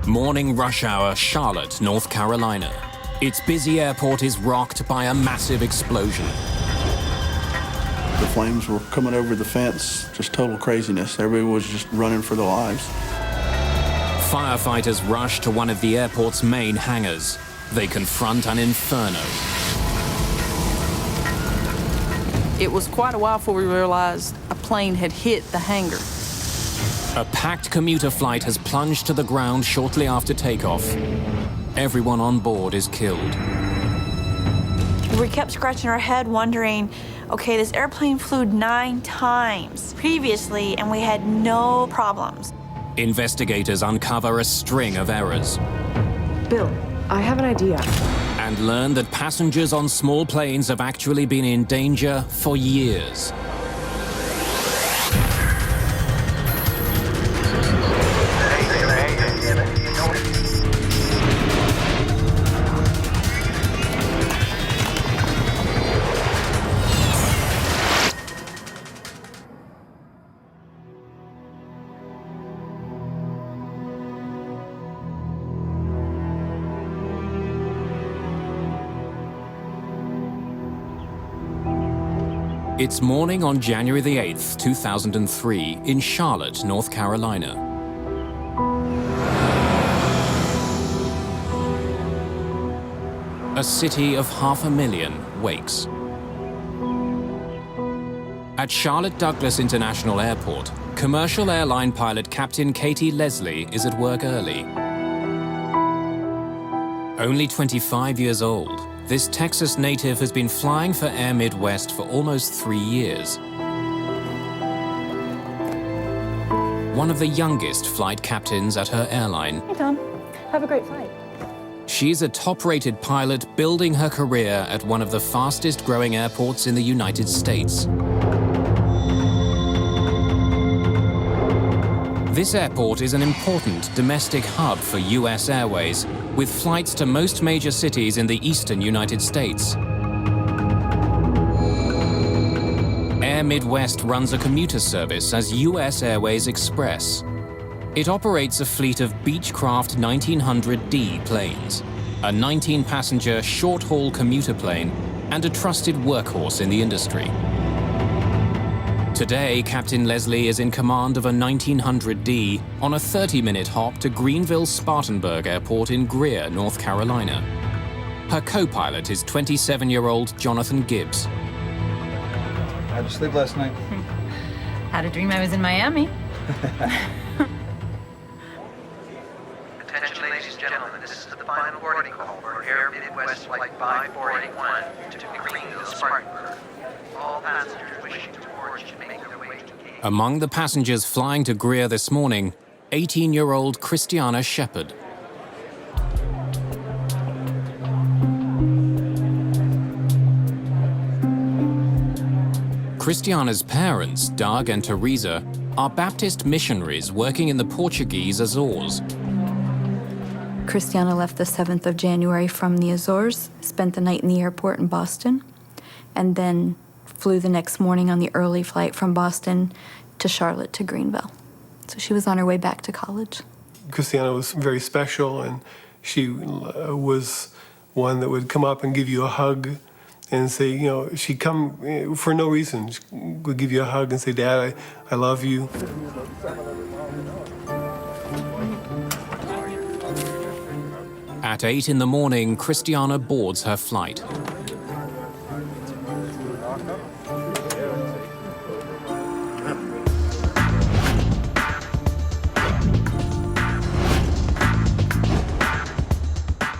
Morning rush hour, Charlotte, North Carolina. Its busy airport is rocked by a massive explosion. The flames were coming over the fence, just total craziness. Everybody was just running for their lives. Firefighters rush to one of the airport's main hangars. They confront an inferno. It was quite a while before we realized a plane had hit the hangar. A packed commuter flight has plunged to the ground shortly after takeoff. Everyone on board is killed. We kept scratching our head wondering, okay, this airplane flew 9 times previously and we had no problems. Investigators uncover a string of errors. Bill, I have an idea. And learn that passengers on small planes have actually been in danger for years. It's morning on January the 8th, 2003, in Charlotte, North Carolina. A city of 500,000 wakes. At Charlotte Douglas International Airport, commercial airline pilot Captain Katie Leslie is at work early. Only 25 years old, this Texas native has been flying for Air Midwest for almost 3 years. One of the youngest flight captains at her airline. Hey, Tom. Have a great flight. She's a top-rated pilot building her career at one of the fastest-growing airports in the United States. This airport is an important domestic hub for U.S. Airways, with flights to most major cities in the eastern United States. Air Midwest runs a commuter service as U.S. Airways Express. It operates a fleet of Beechcraft 1900D planes, a 19-passenger short-haul commuter plane, and a trusted workhorse in the industry. Today, Captain Leslie is in command of a 1900D on a 30-minute hop to Greenville-Spartanburg Airport in Greer, North Carolina. Her co-pilot is 27-year-old Jonathan Gibbs. How'd you sleep last night? Had a dream I was in Miami. Attention, ladies and gentlemen, this is the final boarding call for Air Midwest Flight 5481 to Greenville-Spartanburg. All passengers wishing to board should make their way to gate. Among the passengers flying to Greer this morning, 18-year-old Christiana Shepard. Christiana's parents, Doug and Teresa, are Baptist missionaries working in the Portuguese Azores. Christiana left the 7th of January from the Azores, spent the night in the airport in Boston, and then flew the next morning on the early flight from Boston to Charlotte to Greenville. So she was on her way back to college. Christiana was very special, and she was one that would come up and give you a hug and say, you know, she'd come for no reason. She would give you a hug and say, Dad, I love you. At 8 in the morning, Christiana boards her flight.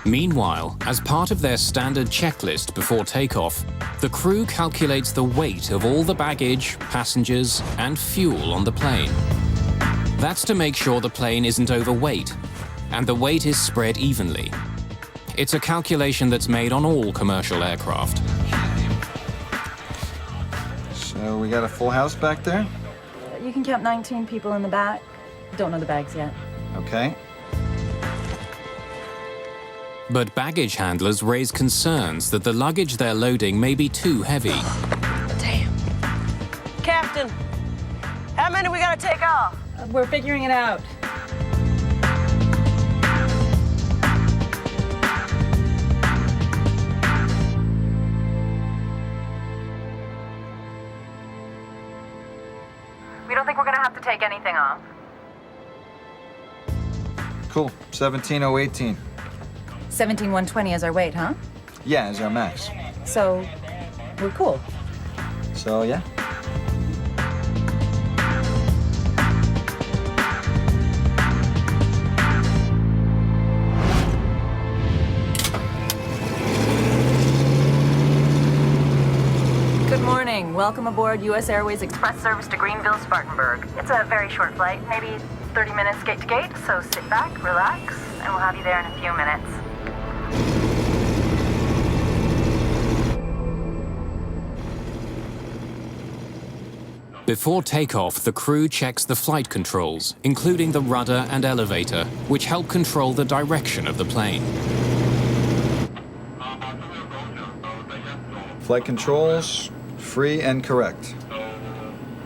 Meanwhile, as part of their standard checklist before takeoff, the crew calculates the weight of all the baggage, passengers, and fuel on the plane. That's to make sure the plane isn't overweight, and the weight is spread evenly. It's a calculation that's made on all commercial aircraft. So we got a full house back there? You can count 19 people in the back. Don't know the bags yet. Okay. But baggage handlers raise concerns that the luggage they're loading may be too heavy. Damn. Captain, how many we gotta take off? We're figuring it out. take anything off. Cool. 17,018. 17,120 is our weight, huh? Yeah, is our max. So, we're cool. So, yeah. Good morning. Welcome aboard U.S. Airways Express service to Greenville, Spartanburg. It's a very short flight, maybe 30 minutes gate to gate, so sit back, relax, and we'll have you there in a few minutes. Before takeoff, the crew checks the flight controls, including the rudder and elevator, which help control the direction of the plane. Flight controls, free and correct.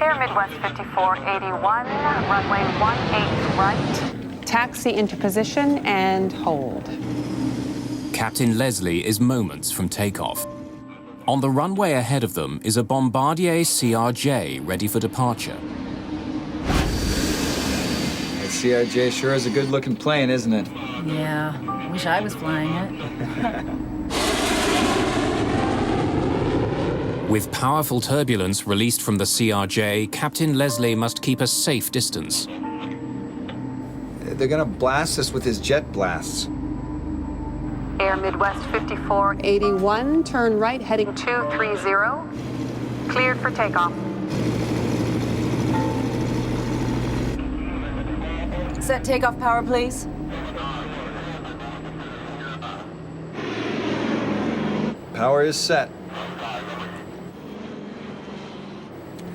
Air Midwest 5481, runway 18 right. Taxi into position and hold. Captain Leslie is moments from takeoff. On the runway ahead of them is a Bombardier CRJ ready for departure. That CRJ sure is a good-looking plane, isn't it? Yeah, wish I was flying it. With powerful turbulence released from the CRJ, Captain Leslie must keep a safe distance. They're gonna blast us with his jet blasts. Air Midwest 5481, turn right heading 230, cleared for takeoff. Set takeoff power, please. Power is set.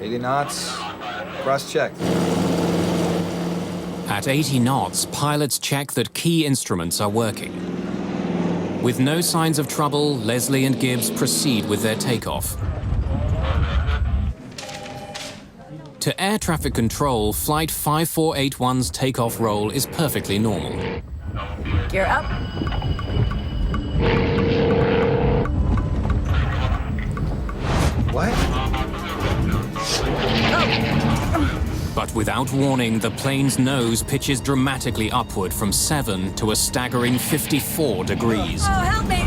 80 knots, cross-check. At 80 knots, pilots check that key instruments are working. With no signs of trouble, Leslie and Gibbs proceed with their takeoff. To air traffic control, Flight 5481's takeoff roll is perfectly normal. Gear up. What? But without warning, the plane's nose pitches dramatically upward from 7 to a staggering 54 degrees. Oh, help me!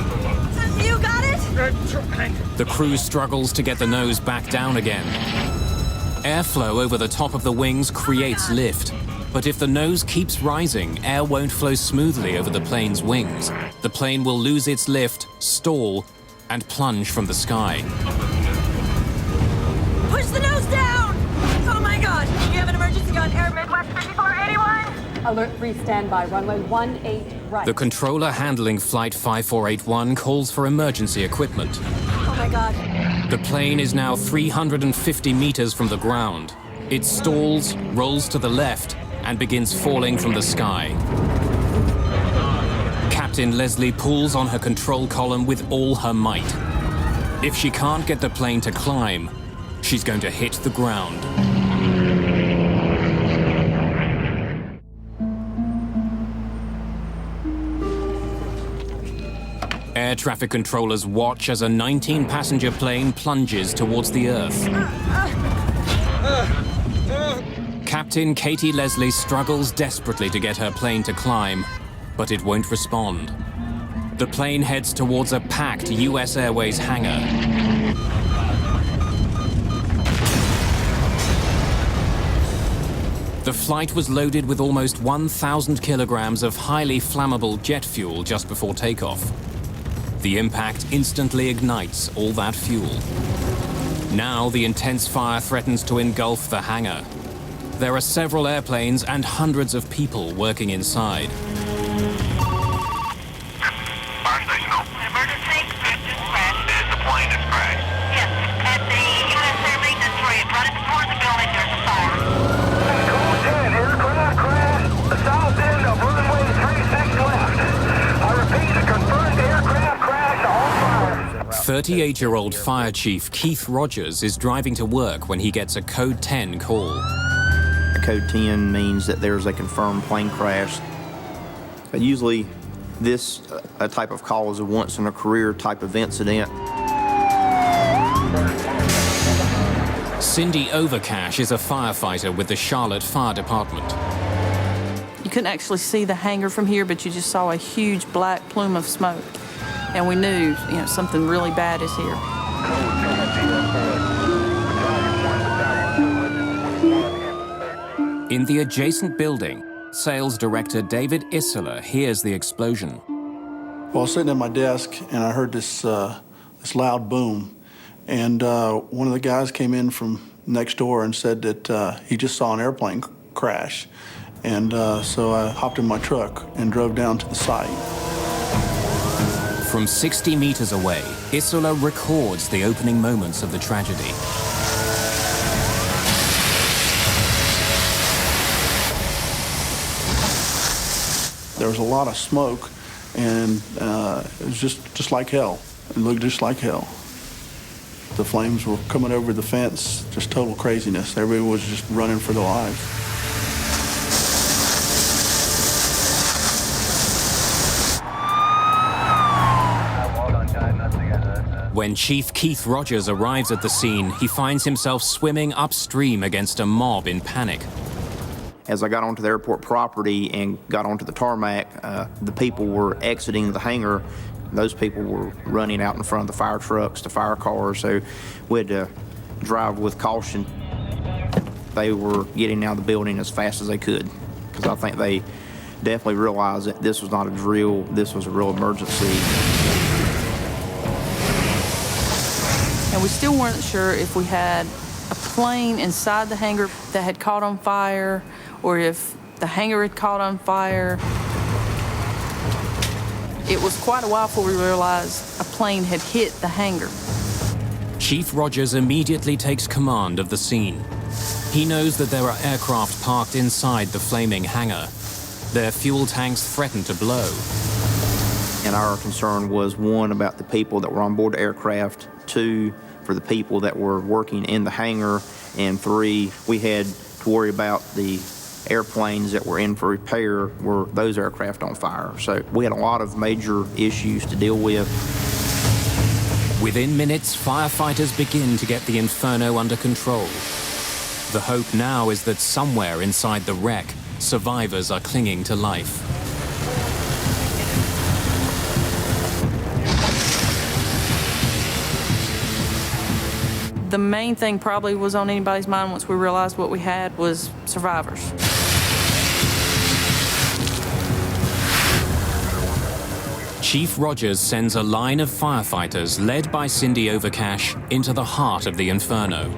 You got it? The crew struggles to get the nose back down again. Airflow over the top of the wings creates lift. But if the nose keeps rising, air won't flow smoothly over the plane's wings. The plane will lose its lift, stall, and plunge from the sky. Push the nose down! Oh my God! We have an emergency on Air Midwest 5481! alert 3 standby, runway 18 right. The controller handling Flight 5481 calls for emergency equipment. Oh my God. The plane is now 350 meters from the ground. It stalls, rolls to the left, and begins falling from the sky. Captain Leslie pulls on her control column with all her might. If she can't get the plane to climb, she's going to hit the ground. Air traffic controllers watch as a 19-passenger plane plunges towards the Earth. Captain Katie Leslie struggles desperately to get her plane to climb, but it won't respond. The plane heads towards a packed US Airways hangar. The flight was loaded with almost 1,000 kilograms of highly flammable jet fuel just before takeoff. The impact instantly ignites all that fuel. Now the intense fire threatens to engulf the hangar. There are several airplanes and hundreds of people working inside. Fire signal. Emergency? Engine crash. It is the plane that's crashed. Yes, at the US Air Maintenance ramp, running toward the building, there's a fire. Code 10, aircraft crash. The south end of runway 36 left. I repeat, a confirmed aircraft crash on fire. 38-year-old Fire Chief Keith Rogers is driving to work when he gets a Code 10 call. Code 10 means that there's a confirmed plane crash. Usually, this type of call is a once-in-a-career type of incident. Cindy Overcash is a firefighter with the Charlotte Fire Department. You couldn't actually see the hangar from here, but you just saw a huge black plume of smoke. And we knew, something really bad is here. In the adjacent building, sales director David Isola hears the explosion. Well, I was sitting at my desk, and I heard this loud boom. And one of the guys came in from next door and said that he just saw an airplane crash. And so I hopped in my truck and drove down to the site. From 60 meters away, Isola records the opening moments of the tragedy. There was a lot of smoke, and it was just like hell. It looked just like hell. The flames were coming over the fence, just total craziness. Everybody was just running for their lives. When Chief Keith Rogers arrives at the scene, he finds himself swimming upstream against a mob in panic. As I got onto the airport property and got onto the tarmac, the people were exiting the hangar. Those people were running out in front of the fire trucks, the fire cars, so we had to drive with caution. They were getting out of the building as fast as they could, because I think they definitely realized that this was not a drill, this was a real emergency. And we still weren't sure if we had a plane inside the hangar that had caught on fire, or if the hangar had caught on fire. It was quite a while before we realized a plane had hit the hangar. Chief Rogers immediately takes command of the scene. He knows that there are aircraft parked inside the flaming hangar. Their fuel tanks threaten to blow. And our concern was, one, about the people that were on board the aircraft, two, for the people that were working in the hangar, and three, we had to worry about the airplanes that were in for repair. Were those aircraft on fire? So we had a lot of major issues to deal with. Within minutes, firefighters begin to get the inferno under control. The hope now is that somewhere inside the wreck, survivors are clinging to life. The main thing probably was on anybody's mind once we realized what we had was survivors. Chief Rogers sends a line of firefighters led by Cindy Overcash into the heart of the inferno.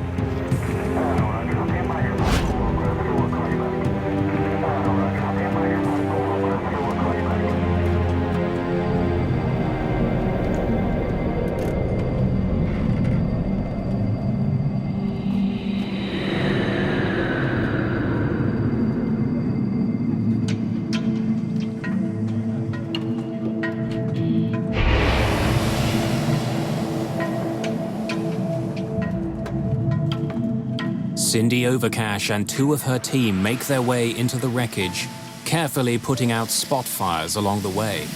Cindy Overcash and two of her team make their way into the wreckage, carefully putting out spot fires along the way.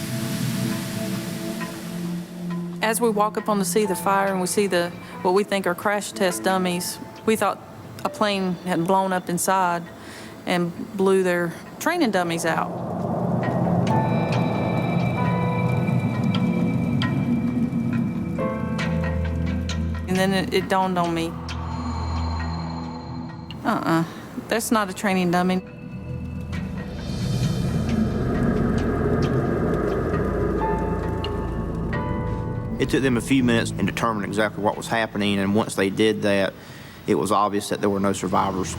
As we walk up on to see the fire and we see what we think are crash test dummies, we thought a plane had blown up inside and blew their training dummies out. And then it dawned on me, that's not a training dummy. It took them a few minutes to determine exactly what was happening, and once they did that, it was obvious that there were no survivors.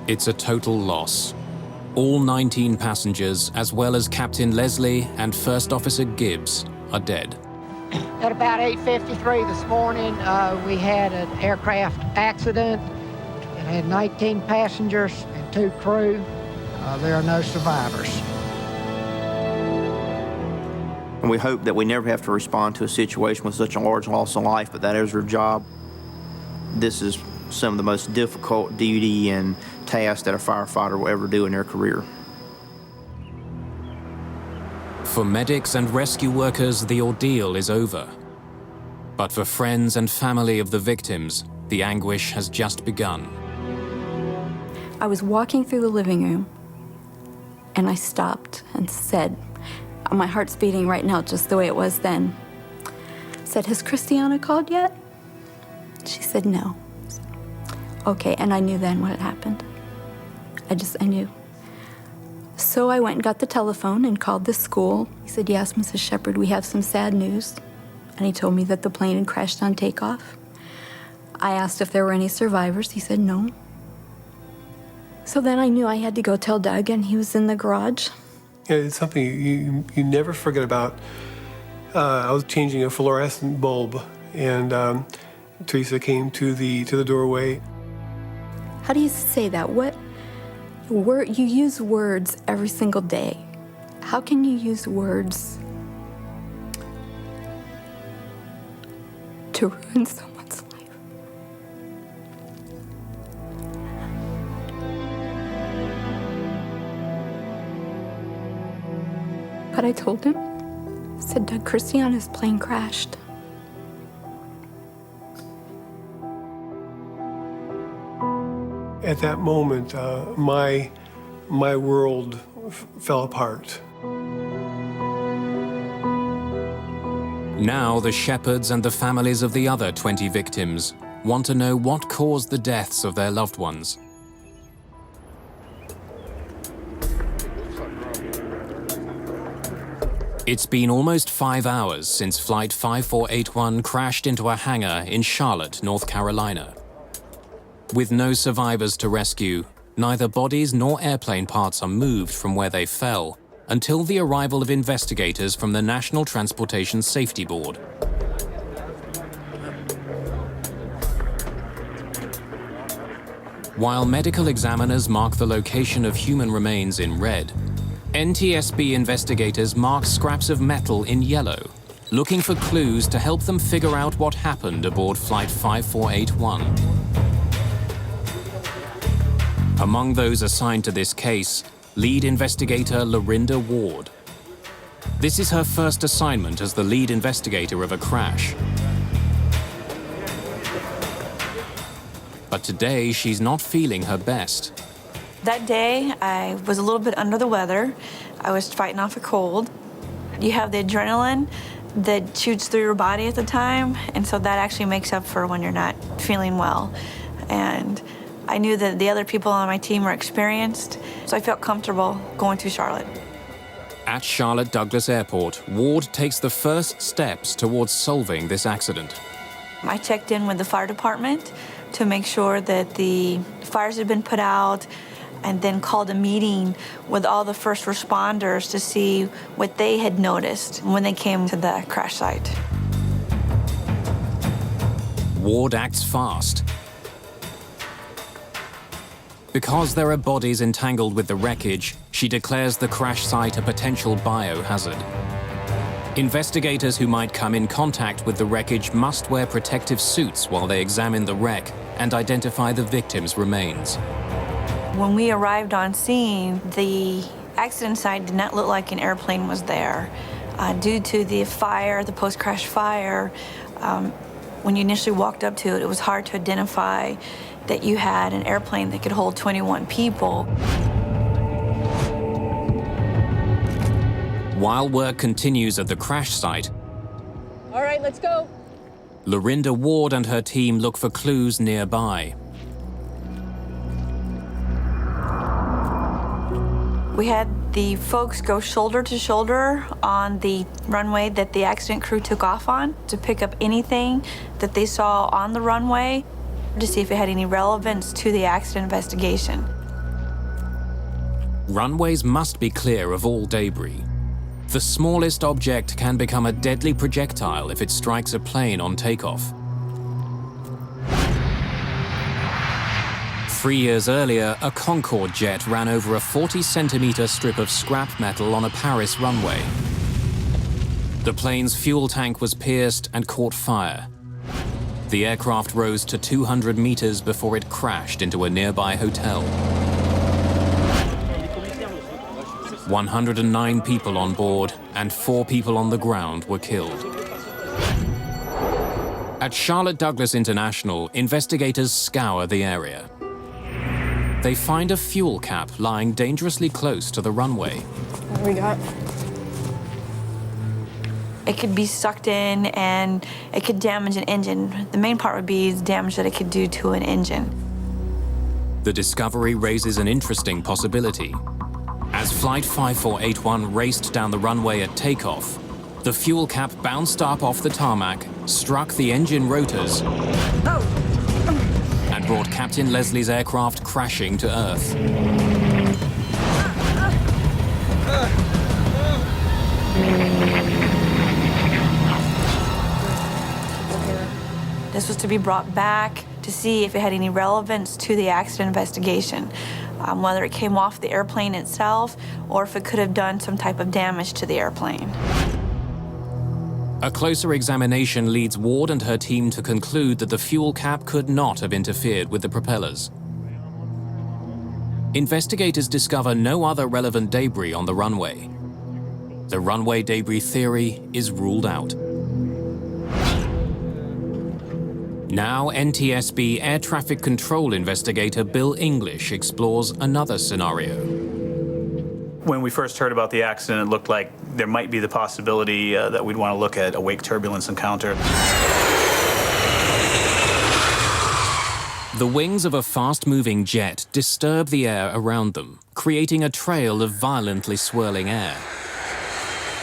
It's a total loss. All 19 passengers, as well as Captain Leslie and First Officer Gibbs, are dead. At about 8:53 this morning, we had an aircraft accident. It had 19 passengers and 2 crew. There are no survivors. And we hope that we never have to respond to a situation with such a large loss of life, but that is our job. This is some of the most difficult duty and task that a firefighter will ever do in their career. For medics and rescue workers, the ordeal is over. But for friends and family of the victims, the anguish has just begun. I was walking through the living room, and I stopped and said, my heart's beating right now just the way it was then. Said, has Christiana called yet? She said, no. I said, okay, and I knew then what had happened. I knew. So I went and got the telephone and called the school. He said, yes, Mrs. Shepard, we have some sad news. And he told me that the plane had crashed on takeoff. I asked if there were any survivors. He said no. So then I knew I had to go tell Doug, and he was in the garage. Yeah, it's something you never forget about. I was changing a fluorescent bulb, and Teresa came to the doorway. How do you say that? You use words every single day. How can you use words to ruin someone's life? But I told him, I said, Doug, Christiana's plane crashed. At that moment, my world fell apart. Now the Shepards and the families of the other 20 victims want to know what caused the deaths of their loved ones. It's been almost 5 hours since Flight 5481 crashed into a hangar in Charlotte, North Carolina. With no survivors to rescue, neither bodies nor airplane parts are moved from where they fell until the arrival of investigators from the National Transportation Safety Board. While medical examiners mark the location of human remains in red, NTSB investigators mark scraps of metal in yellow, looking for clues to help them figure out what happened aboard Flight 5481. Among those assigned to this case, lead investigator Lorinda Ward. This is her first assignment as the lead investigator of a crash. But today, she's not feeling her best. That day, I was a little bit under the weather. I was fighting off a cold. You have the adrenaline that shoots through your body at the time, and so that actually makes up for when you're not feeling well. And I knew that the other people on my team were experienced, so I felt comfortable going to Charlotte. At Charlotte Douglas Airport, Ward takes the first steps towards solving this accident. I checked in with the fire department to make sure that the fires had been put out, and then called a meeting with all the first responders to see what they had noticed when they came to the crash site. Ward acts fast. Because there are bodies entangled with the wreckage, she declares the crash site a potential biohazard. Investigators who might come in contact with the wreckage must wear protective suits while they examine the wreck and identify the victims' remains. When we arrived on scene, the accident site did not look like an airplane was there. Due to the fire, the post-crash fire, when you initially walked up to it, it was hard to identify that you had an airplane that could hold 21 people. While work continues at the crash site, All right, let's go. Lorinda Ward and her team look for clues nearby. We had the folks go shoulder to shoulder on the runway that the accident crew took off on to pick up anything that they saw on the runway to see if it had any relevance to the accident investigation. Runways must be clear of all debris. The smallest object can become a deadly projectile if it strikes a plane on takeoff. 3 years earlier, a Concorde jet ran over a 40-centimeter strip of scrap metal on a Paris runway. The plane's fuel tank was pierced and caught fire. The aircraft rose to 200 meters before it crashed into a nearby hotel. 109 people on board and 4 people on the ground were killed. At Charlotte Douglas International, investigators scour the area. They find a fuel cap lying dangerously close to the runway. What do we got? It could be sucked in and it could damage an engine. The main part would be the damage that it could do to an engine. The discovery raises an interesting possibility. As Flight 5481 raced down the runway at takeoff, the fuel cap bounced up off the tarmac, struck the engine rotors, and brought Captain Leslie's aircraft crashing to Earth. This was to be brought back to see if it had any relevance to the accident investigation, whether it came off the airplane itself or if it could have done some type of damage to the airplane. A closer examination leads Ward and her team to conclude that the fuel cap could not have interfered with the propellers. Investigators discover no other relevant debris on the runway. The runway debris theory is ruled out. Now, NTSB Air Traffic Control investigator Bill English explores another scenario. When we first heard about the accident, it looked like there might be the possibility that we'd want to look at a wake turbulence encounter. The wings of a fast-moving jet disturb the air around them, creating a trail of violently swirling air.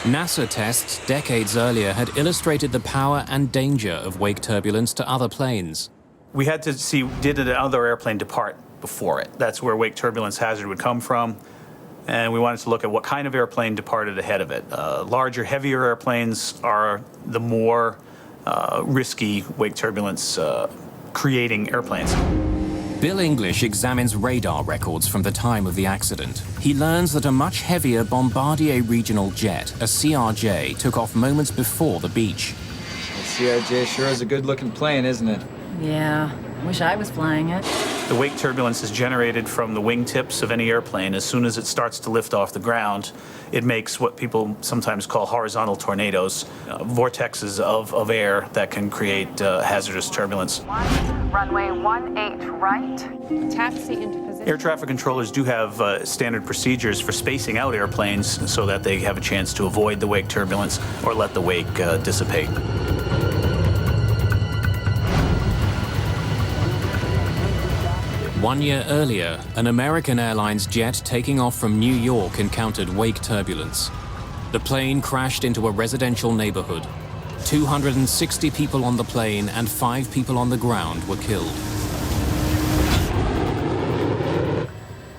NASA tests decades earlier had illustrated the power and danger of wake turbulence to other planes. We had to see, did another airplane depart before it? That's where wake turbulence hazard would come from. And we wanted to look at what kind of airplane departed ahead of it. Larger, heavier airplanes are the more risky wake turbulence creating airplanes. Bill English examines radar records from the time of the accident. He learns that a much heavier Bombardier regional jet, a CRJ, took off moments before the beach. The CRJ sure is a good-looking plane, isn't it? Yeah, wish I was flying it. The wake turbulence is generated from the wingtips of any airplane. As soon as it starts to lift off the ground, it makes what people sometimes call horizontal tornadoes, vortexes of air that can create hazardous turbulence. Runway 18 right. Taxi into position. Air traffic controllers do have standard procedures for spacing out airplanes so that they have a chance to avoid the wake turbulence or let the wake dissipate. One year earlier, an American Airlines jet taking off from New York encountered wake turbulence. The plane crashed into a residential neighborhood. 260 people on the plane and 5 people on the ground were killed.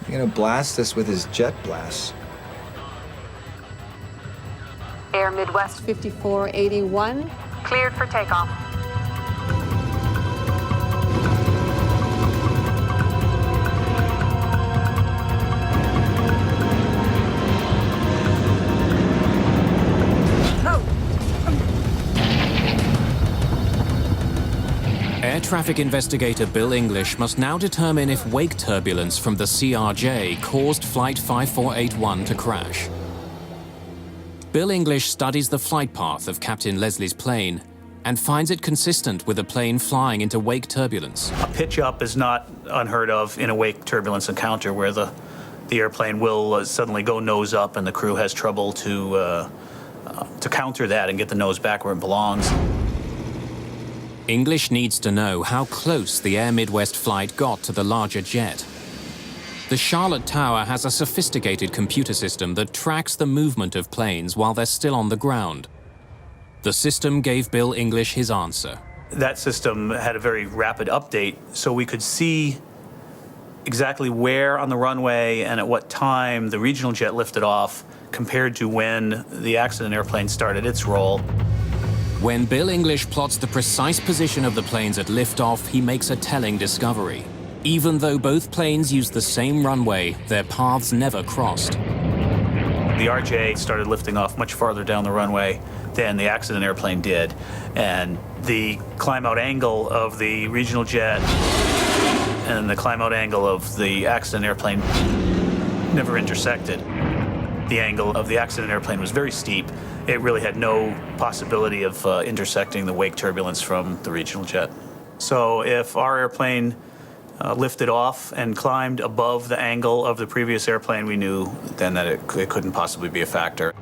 You're gonna blast us with his jet blasts. Air Midwest 5481. cleared for takeoff. Air traffic investigator Bill English must now determine if wake turbulence from the CRJ caused Flight 5481 to crash. Bill English studies the flight path of Captain Leslie's plane and finds it consistent with a plane flying into wake turbulence. A pitch up is not unheard of in a wake turbulence encounter where the airplane will suddenly go nose up and the crew has trouble to counter that and get the nose back where it belongs. English needs to know how close the Air Midwest flight got to the larger jet. The Charlotte Tower has a sophisticated computer system that tracks the movement of planes while they're still on the ground. The system gave Bill English his answer. That system had a very rapid update, so we could see exactly where on the runway and at what time the regional jet lifted off compared to when the accident airplane started its roll. When Bill English plots the precise position of the planes at liftoff, he makes a telling discovery. Even though both planes used the same runway, their paths never crossed. The RJ started lifting off much farther down the runway than the accident airplane did, and the climb-out angle of the regional jet and the climb-out angle of the accident airplane never intersected. The angle of the accident airplane was very steep. It really had no possibility of intersecting the wake turbulence from the regional jet. So if our airplane lifted off and climbed above the angle of the previous airplane, we knew then that it couldn't possibly be a factor.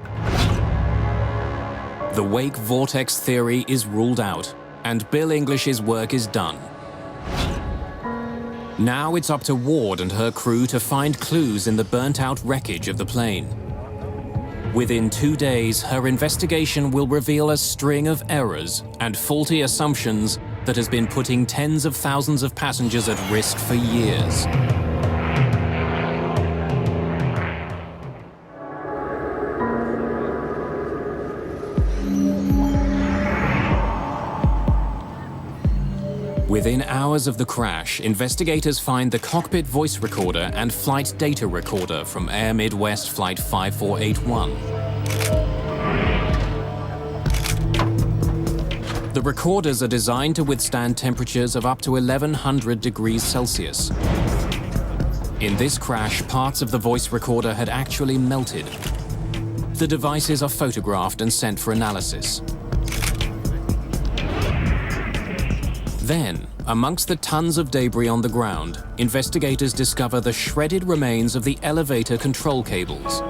The wake vortex theory is ruled out, and Bill English's work is done. Now it's up to Ward and her crew to find clues in the burnt-out wreckage of the plane. Within 2 days, her investigation will reveal a string of errors and faulty assumptions that has been putting tens of thousands of passengers at risk for years. Within hours of the crash, investigators find the cockpit voice recorder and flight data recorder from Air Midwest Flight 5481. The recorders are designed to withstand temperatures of up to 1100 degrees Celsius. In this crash, parts of the voice recorder had actually melted. The devices are photographed and sent for analysis. Then, amongst the tons of debris on the ground, investigators discover the shredded remains of the elevator control cables.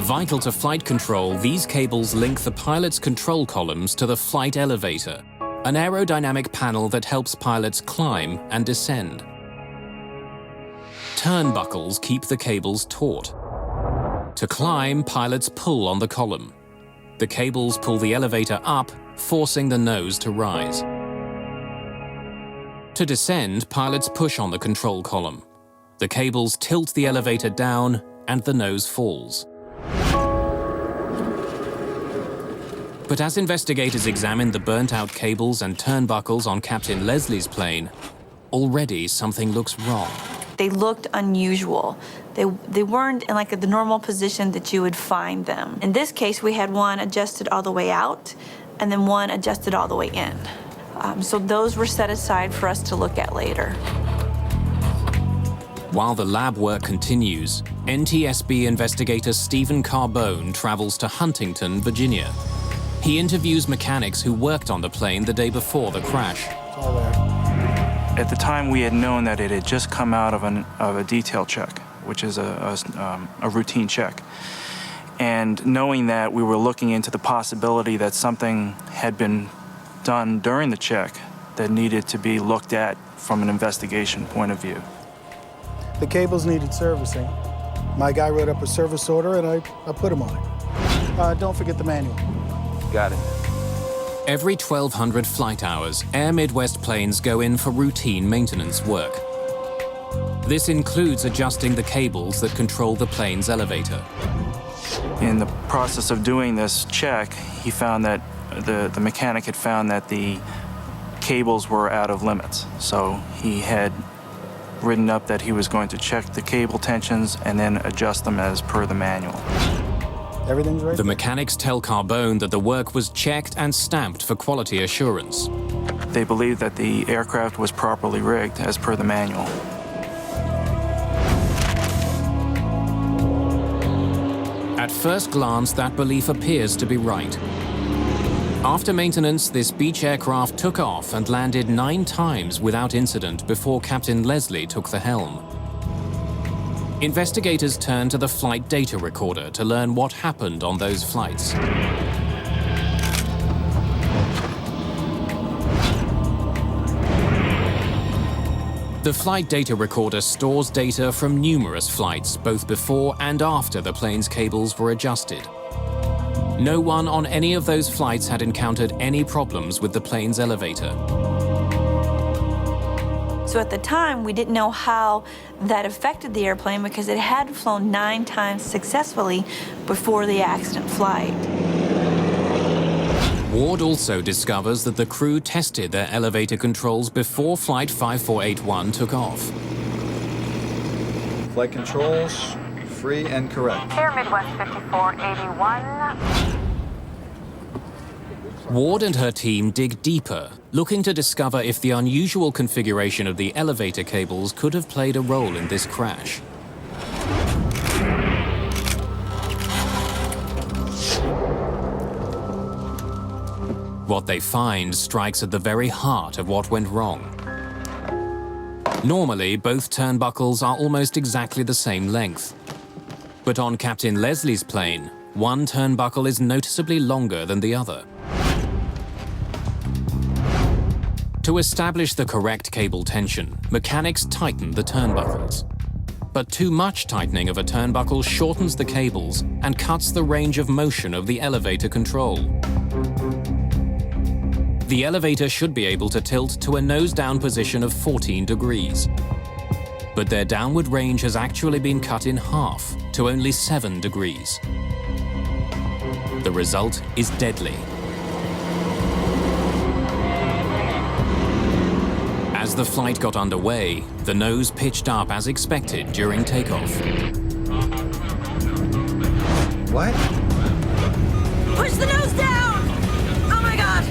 Vital to flight control, these cables link the pilot's control columns to the flight elevator, an aerodynamic panel that helps pilots climb and descend. Turnbuckles keep the cables taut. To climb, pilots pull on the column. The cables pull the elevator up, forcing the nose to rise. To descend, pilots push on the control column. The cables tilt the elevator down, and the nose falls. But as investigators examine the burnt-out cables and turnbuckles on Captain Leslie's plane, already something looks wrong. They looked unusual. They weren't in like the normal position that you would find them. In this case, we had one adjusted all the way out and then one adjusted all the way in. So those were set aside for us to look at later. While the lab work continues, NTSB investigator Stephen Carbone travels to Huntington, Virginia. He interviews mechanics who worked on the plane the day before the crash. At the time, we had known that it had just come out of a detail check, which is a routine check. And knowing that, we were looking into the possibility that something had been done during the check that needed to be looked at from an investigation point of view. The cables needed servicing. My guy wrote up a service order, and I put him on it. Don't forget the manual. Got it. Every 1,200 flight hours, Air Midwest planes go in for routine maintenance work. This includes adjusting the cables that control the plane's elevator. In the process of doing this check, he found that the mechanic had found that the cables were out of limits. So he had written up that he was going to check the cable tensions and then adjust them as per the manual. Everything's right. The mechanics tell Carbone that the work was checked and stamped for quality assurance. They believed that the aircraft was properly rigged as per the manual. At first glance, that belief appears to be right. After maintenance, this Beech aircraft took off and landed 9 times without incident before Captain Leslie took the helm. Investigators turned to the flight data recorder to learn what happened on those flights. The flight data recorder stores data from numerous flights, both before and after the plane's cables were adjusted. No one on any of those flights had encountered any problems with the plane's elevator. So at the time, we didn't know how that affected the airplane because it had flown 9 times successfully before the accident flight. Ward also discovers that the crew tested their elevator controls before Flight 5481 took off. Flight controls, free and correct. Air Midwest 5481. Ward and her team dig deeper, looking to discover if the unusual configuration of the elevator cables could have played a role in this crash. What they find strikes at the very heart of what went wrong. Normally, both turnbuckles are almost exactly the same length. But on Captain Leslie's plane, one turnbuckle is noticeably longer than the other. To establish the correct cable tension, mechanics tighten the turnbuckles. But too much tightening of a turnbuckle shortens the cables and cuts the range of motion of the elevator control. The elevator should be able to tilt to a nose-down position of 14 degrees. But their downward range has actually been cut in half to only 7 degrees. The result is deadly. As the flight got underway, the nose pitched up as expected during takeoff. What? Push the nose down! Oh my God!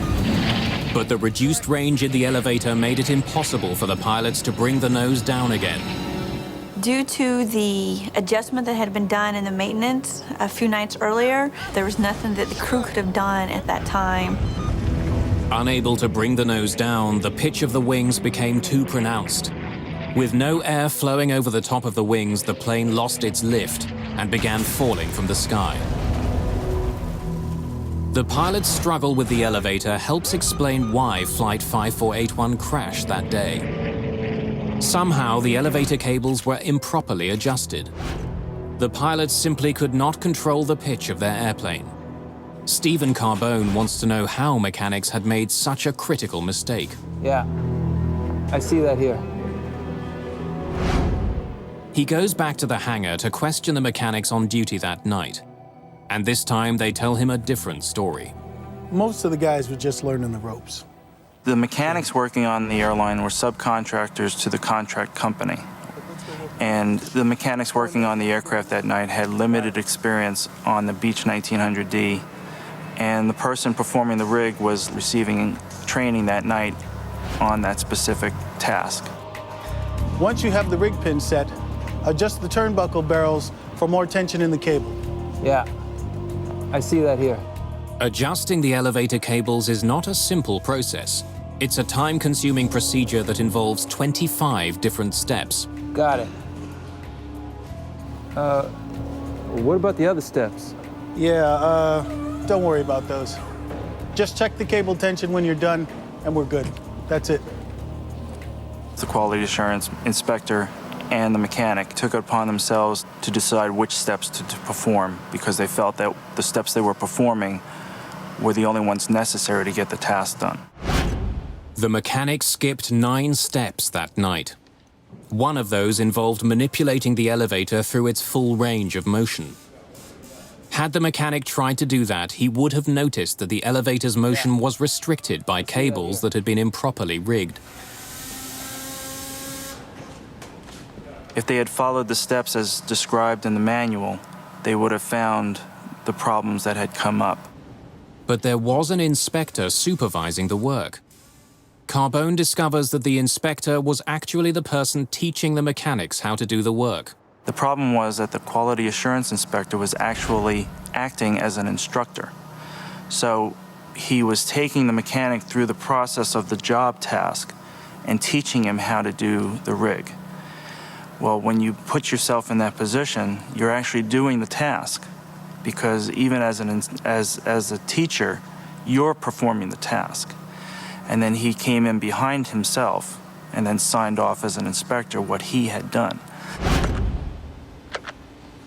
But the reduced range in the elevator made it impossible for the pilots to bring the nose down again. Due to the adjustment that had been done in the maintenance a few nights earlier, there was nothing that the crew could have done at that time. Unable to bring the nose down, the pitch of the wings became too pronounced. With no air flowing over the top of the wings, the plane lost its lift and began falling from the sky. The pilot's struggle with the elevator helps explain why Flight 5481 crashed that day. Somehow, the elevator cables were improperly adjusted. The pilots simply could not control the pitch of their airplane. Stephen Carbone wants to know how mechanics had made such a critical mistake. Yeah, I see that here. He goes back to the hangar to question the mechanics on duty that night. And this time they tell him a different story. Most of the guys were just learning the ropes. The mechanics working on the airline were subcontractors to the contract company. And the mechanics working on the aircraft that night had limited experience on the Beech 1900D. And the person performing the rig was receiving training that night on that specific task. Once you have the rig pin set, adjust the turnbuckle barrels for more tension in the cable. Yeah, I see that here. Adjusting the elevator cables is not a simple process. It's a time-consuming procedure that involves 25 different steps. Got it. What about the other steps? Yeah, don't worry about those. Just check the cable tension when you're done, and we're good. That's it. The quality assurance inspector and the mechanic took it upon themselves to decide which steps to perform because they felt that the steps they were performing were the only ones necessary to get the task done. The mechanic skipped 9 steps that night. One of those involved manipulating the elevator through its full range of motion. Had the mechanic tried to do that, he would have noticed that the elevator's motion was restricted by cables that had been improperly rigged. If they had followed the steps as described in the manual, they would have found the problems that had come up. But there was an inspector supervising the work. Carbone discovers that the inspector was actually the person teaching the mechanics how to do the work. The problem was that the quality assurance inspector was actually acting as an instructor. So he was taking the mechanic through the process of the job task and teaching him how to do the rig. Well, when you put yourself in that position, you're actually doing the task because even as a teacher, you're performing the task. And then he came in behind himself and then signed off as an inspector what he had done.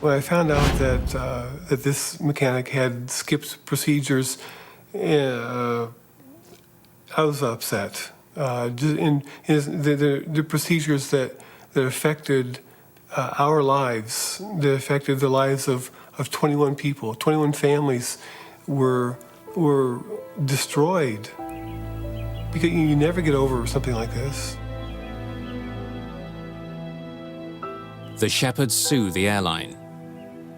When I found out that this mechanic had skipped procedures, I was upset. The procedures that affected our lives, that affected the lives of 21 people, 21 families were destroyed. Because you never get over something like this. The Shepherds sue the airline.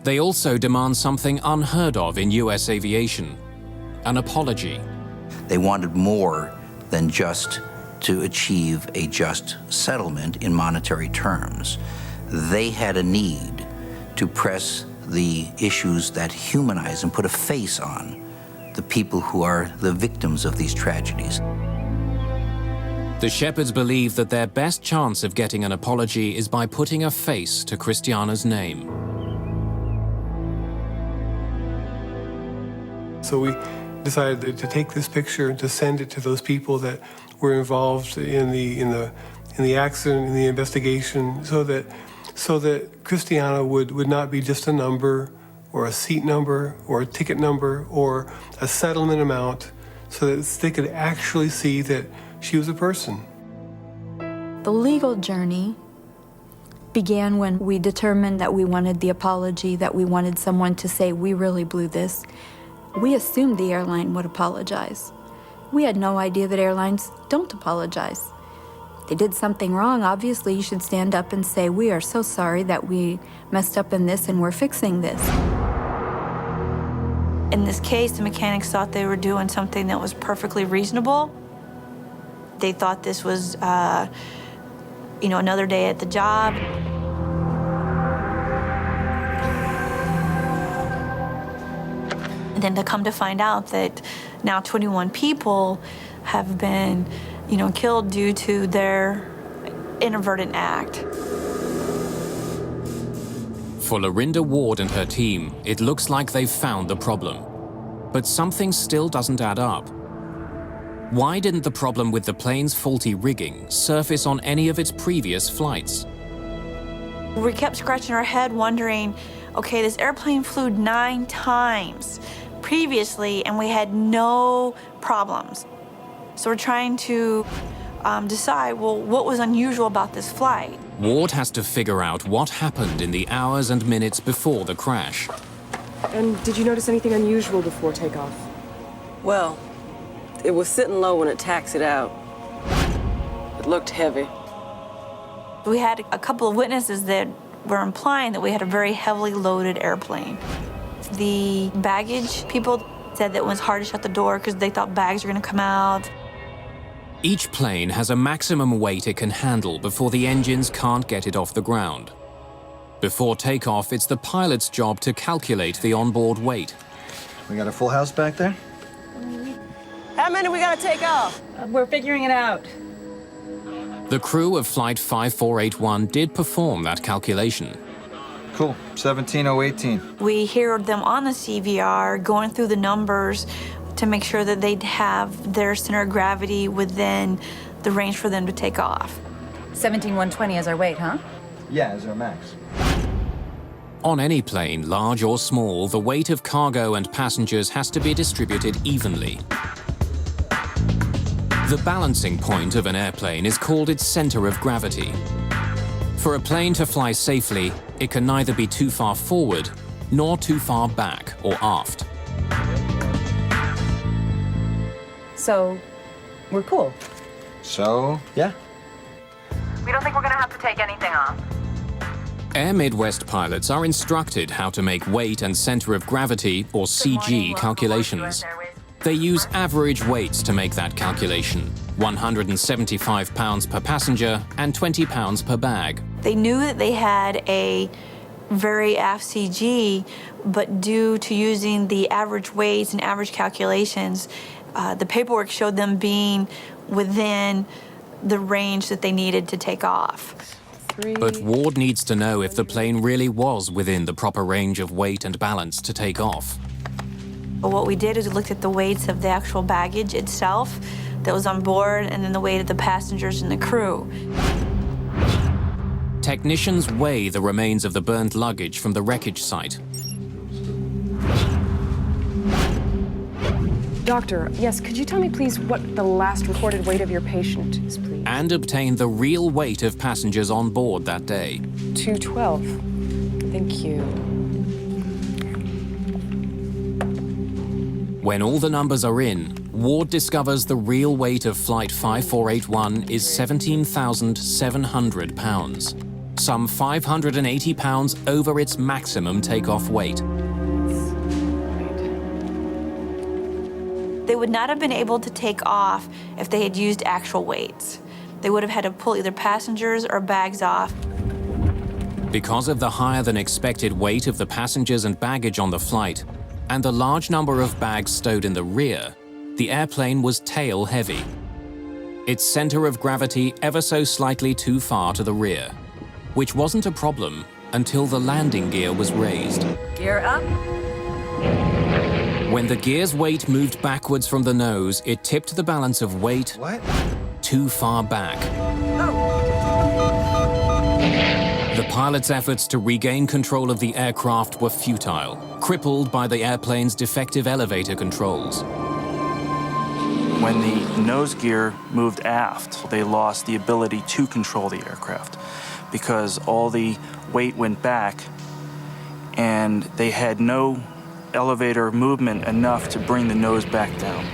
They also demand something unheard of in U.S. aviation, an apology. They wanted more than just to achieve a just settlement in monetary terms. They had a need to press the issues that humanize and put a face on the people who are the victims of these tragedies. The Shepherds believe that their best chance of getting an apology is by putting a face to Christiana's name. So we decided to take this picture and to send it to those people that were involved in the accident, in the investigation, so that Christiana would not be just a number or a seat number or a ticket number or a settlement amount, so that they could actually see that she was a person. The legal journey began when we determined that we wanted the apology, that we wanted someone to say, we really blew this. We assumed the airline would apologize. We had no idea that airlines don't apologize. They did something wrong, obviously you should stand up and say, we are so sorry that we messed up in this and we're fixing this. In this case, the mechanics thought they were doing something that was perfectly reasonable. They thought this was, another day at the job. And then to come to find out that now 21 people have been, killed due to their inadvertent act. For Lorinda Ward and her team, it looks like they've found the problem. But something still doesn't add up. Why didn't the problem with the plane's faulty rigging surface on any of its previous flights? We kept scratching our head wondering, okay, this airplane flew 9 times previously and we had no problems. So we're trying to decide, well, what was unusual about this flight? Ward has to figure out what happened in the hours and minutes before the crash. And did you notice anything unusual before takeoff? Well, it was sitting low when it taxied out. It looked heavy. We had a couple of witnesses that were implying that we had a very heavily loaded airplane. The baggage people said that it was hard to shut the door because they thought bags were going to come out. Each plane has a maximum weight it can handle before the engines can't get it off the ground. Before takeoff, it's the pilot's job to calculate the onboard weight. We got a full house back there? How many we gotta take off? We're figuring it out. The crew of Flight 5481 did perform that calculation. Cool, 17018. We heard them on the CVR going through the numbers to make sure that they'd have their center of gravity within the range for them to take off. 17120 is our weight, huh? Yeah, is our max. On any plane, large or small, the weight of cargo and passengers has to be distributed evenly. The balancing point of an airplane is called its center of gravity. For a plane to fly safely, it can neither be too far forward nor too far back or aft. So, we're cool. So, yeah. We don't think we're gonna have to take anything off. Air Midwest pilots are instructed how to make weight and center of gravity, or CG, calculations. They use average weights to make that calculation, 175 pounds per passenger and 20 pounds per bag. They knew that they had a very aft CG, but due to using the average weights and average calculations, the paperwork showed them being within the range that they needed to take off. But Ward needs to know if the plane really was within the proper range of weight and balance to take off. But what we did is we looked at the weights of the actual baggage itself that was on board and then the weight of the passengers and the crew. Technicians weigh the remains of the burnt luggage from the wreckage site. Doctor, yes, could you tell me please what the last recorded weight of your patient is, please? And obtain the real weight of passengers on board that day. 212. Thank you. When all the numbers are in, Ward discovers the real weight of Flight 5481 is 17,700 pounds, some 580 pounds over its maximum takeoff weight. They would not have been able to take off if they had used actual weights. They would have had to pull either passengers or bags off. Because of the higher than expected weight of the passengers and baggage on the flight, and the large number of bags stowed in the rear, the airplane was tail-heavy. Its center of gravity ever so slightly too far to the rear, which wasn't a problem until the landing gear was raised. Gear up. When the gear's weight moved backwards from the nose, it tipped the balance of weight too far back. The pilot's efforts to regain control of the aircraft were futile, crippled by the airplane's defective elevator controls. When the nose gear moved aft, they lost the ability to control the aircraft because all the weight went back and they had no elevator movement enough to bring the nose back down.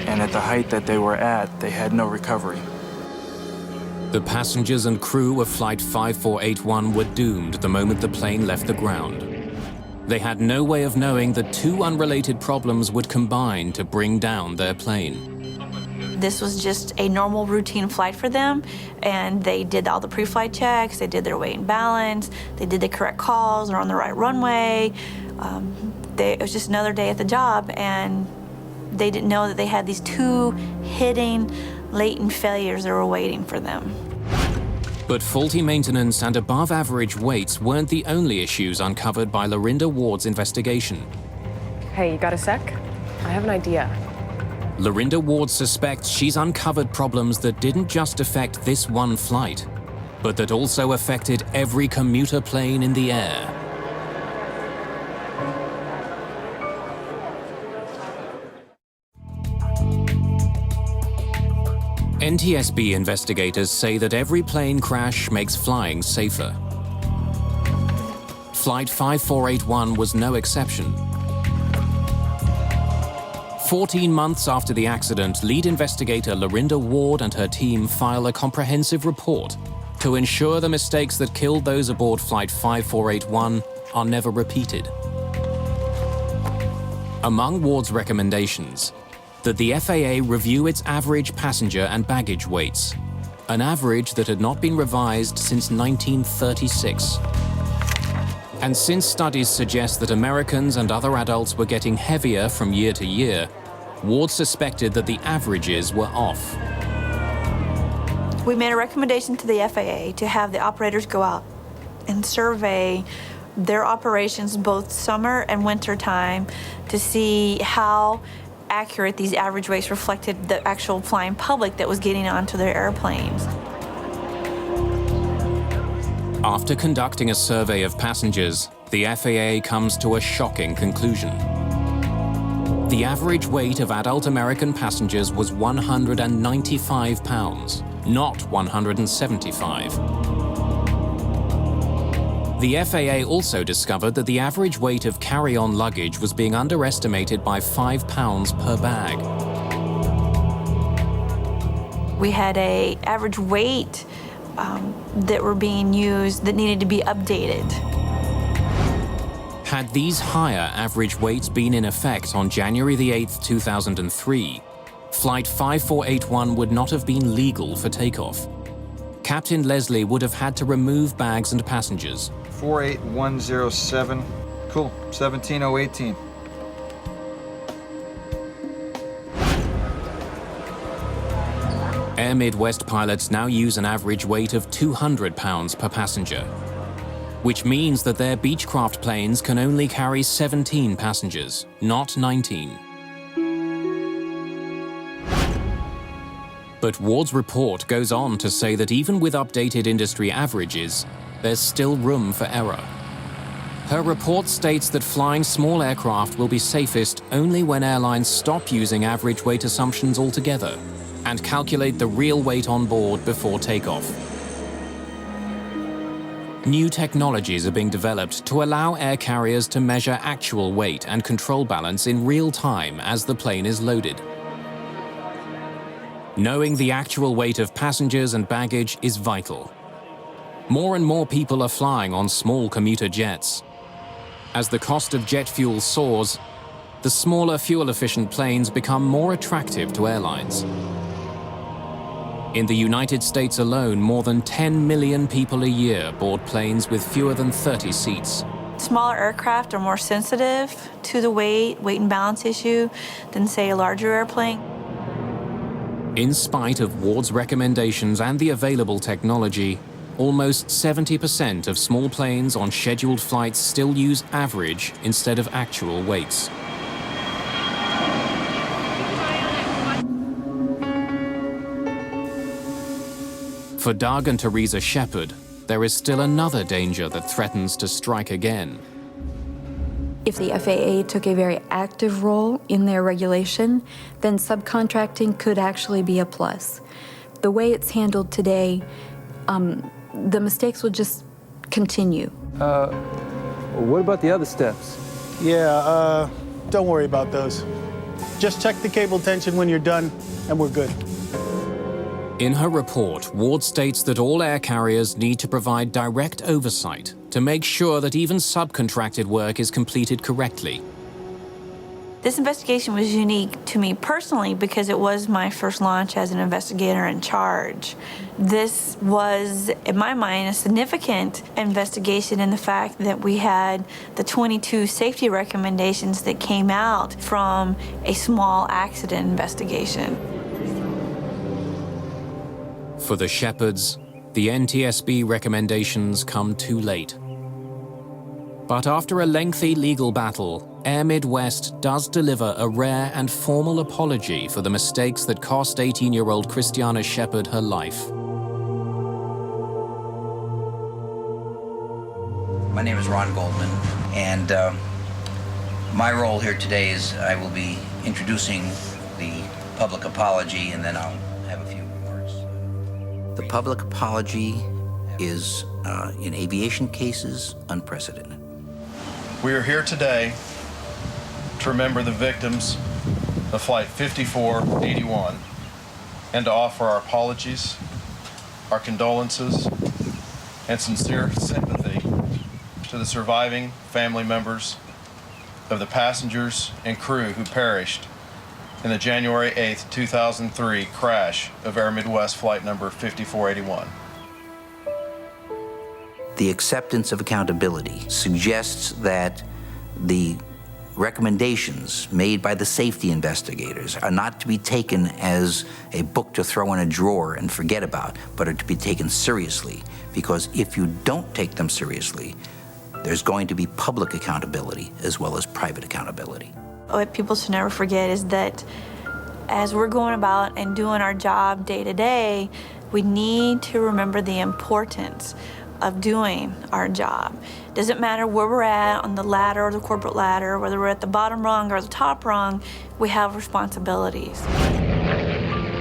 And at the height that they were at, they had no recovery. The passengers and crew of Flight 5481 were doomed the moment the plane left the ground. They had no way of knowing that two unrelated problems would combine to bring down their plane. This was just a normal routine flight for them, and they did all the pre-flight checks, they did their weight and balance, they did the correct calls, they're on the right runway. It was just another day at the job, and they didn't know that they had these two hidden, latent failures that were waiting for them. But faulty maintenance and above-average weights weren't the only issues uncovered by Lorinda Ward's investigation. Hey, you got a sec? I have an idea. Lorinda Ward suspects she's uncovered problems that didn't just affect this one flight, but that also affected every commuter plane in the air. NTSB investigators say that every plane crash makes flying safer. Flight 5481 was no exception. 14 months after the accident, lead investigator Lorinda Ward and her team file a comprehensive report to ensure the mistakes that killed those aboard Flight 5481 are never repeated. Among Ward's recommendations, that the FAA review its average passenger and baggage weights, an average that had not been revised since 1936. And since studies suggest that Americans and other adults were getting heavier from year to year, Ward suspected that the averages were off. We made a recommendation to the FAA to have the operators go out and survey their operations both summer and winter time to see how accurate these average weights reflected the actual flying public that was getting onto their airplanes. After conducting a survey of passengers, the FAA comes to a shocking conclusion. The average weight of adult American passengers was 195 pounds, not 175. The FAA also discovered that the average weight of carry-on luggage was being underestimated by 5 pounds per bag. We had an average weight that were being used that needed to be updated. Had these higher average weights been in effect on January the 8th, 2003, Flight 5481 would not have been legal for takeoff. Captain Leslie would have had to remove bags and passengers. 48107. Cool. 17018. Air Midwest pilots now use an average weight of 200 pounds per passenger, which means that their Beechcraft planes can only carry 17 passengers, not 19. But Ward's report goes on to say that even with updated industry averages, there's still room for error. Her report states that flying small aircraft will be safest only when airlines stop using average weight assumptions altogether and calculate the real weight on board before takeoff. New technologies are being developed to allow air carriers to measure actual weight and control balance in real time as the plane is loaded. Knowing the actual weight of passengers and baggage is vital. More and more people are flying on small commuter jets. As the cost of jet fuel soars, the smaller fuel-efficient planes become more attractive to airlines. In the United States alone, more than 10 million people a year board planes with fewer than 30 seats, Smaller aircraft are more sensitive to the weight and balance issue than, say, a larger airplane. In spite of Ward's recommendations and the available technology, almost 70% of small planes on scheduled flights still use average instead of actual weights. For Doug and Teresa Shepard, there is still another danger that threatens to strike again. If the FAA took a very active role in their regulation, then subcontracting could actually be a plus. The way it's handled today, the mistakes will just continue. What about the other steps? Yeah, don't worry about those. Just check the cable tension when you're done, and we're good. In her report, Ward states that all air carriers need to provide direct oversight to make sure that even subcontracted work is completed correctly. This investigation was unique to me personally because it was my first launch as an investigator in charge. This was, in my mind, a significant investigation in the fact that we had the 22 safety recommendations that came out from a small accident investigation. For the Shepards, the NTSB recommendations come too late. But after a lengthy legal battle, Air Midwest does deliver a rare and formal apology for the mistakes that cost 18-year-old Christiana Shepard her life. My name is Ron Goldman, and my role here today is I will be introducing the public apology, and then I'll have a few remarks. The public apology is, in aviation cases, unprecedented. We are here today to remember the victims of Flight 5481 and to offer our apologies, our condolences, and sincere sympathy to the surviving family members of the passengers and crew who perished in the January 8, 2003 crash of Air Midwest flight number 5481. The acceptance of accountability suggests that the recommendations made by the safety investigators are not to be taken as a book to throw in a drawer and forget about, but are to be taken seriously. Because if you don't take them seriously, there's going to be public accountability as well as private accountability. What people should never forget is that as we're going about and doing our job day to day, we need to remember the importance of doing our job. Doesn't matter where we're at on the ladder or the corporate ladder, whether we're at the bottom rung or the top rung, we have responsibilities.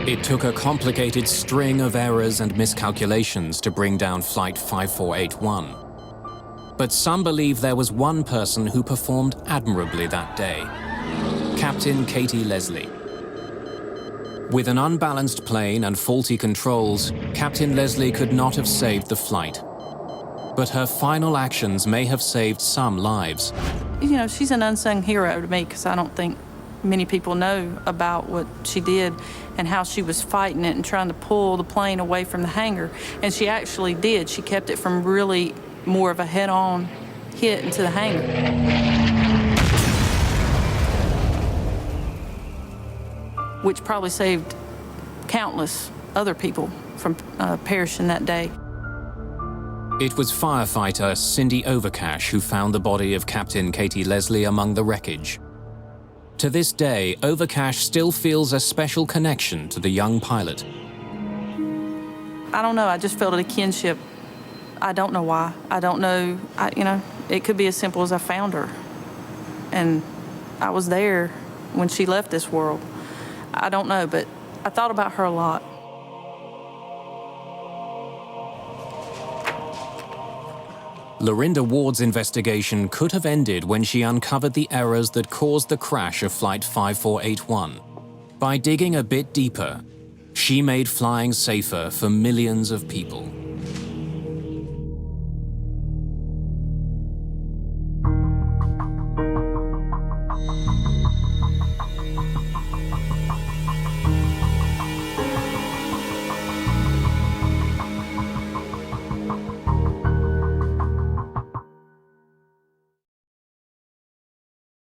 It took a complicated string of errors and miscalculations to bring down Flight 5481. But some believe there was one person who performed admirably that day: Captain Katie Leslie. With an unbalanced plane and faulty controls, Captain Leslie could not have saved the flight. But her final actions may have saved some lives. You know, she's an unsung hero to me because I don't think many people know about what she did and how she was fighting it and trying to pull the plane away from the hangar. And she actually did. She kept it from really more of a head-on hit into the hangar. Which probably saved countless other people from perishing that day. It was firefighter Cindy Overcash who found the body of Captain Katie Leslie among the wreckage. To this day, Overcash still feels a special connection to the young pilot. I don't know, I just felt a kinship. I don't know why. I don't know, it could be as simple as I found her. And I was there when she left this world. I don't know, but I thought about her a lot. Lorinda Ward's investigation could have ended when she uncovered the errors that caused the crash of Flight 5481. By digging a bit deeper, she made flying safer for millions of people.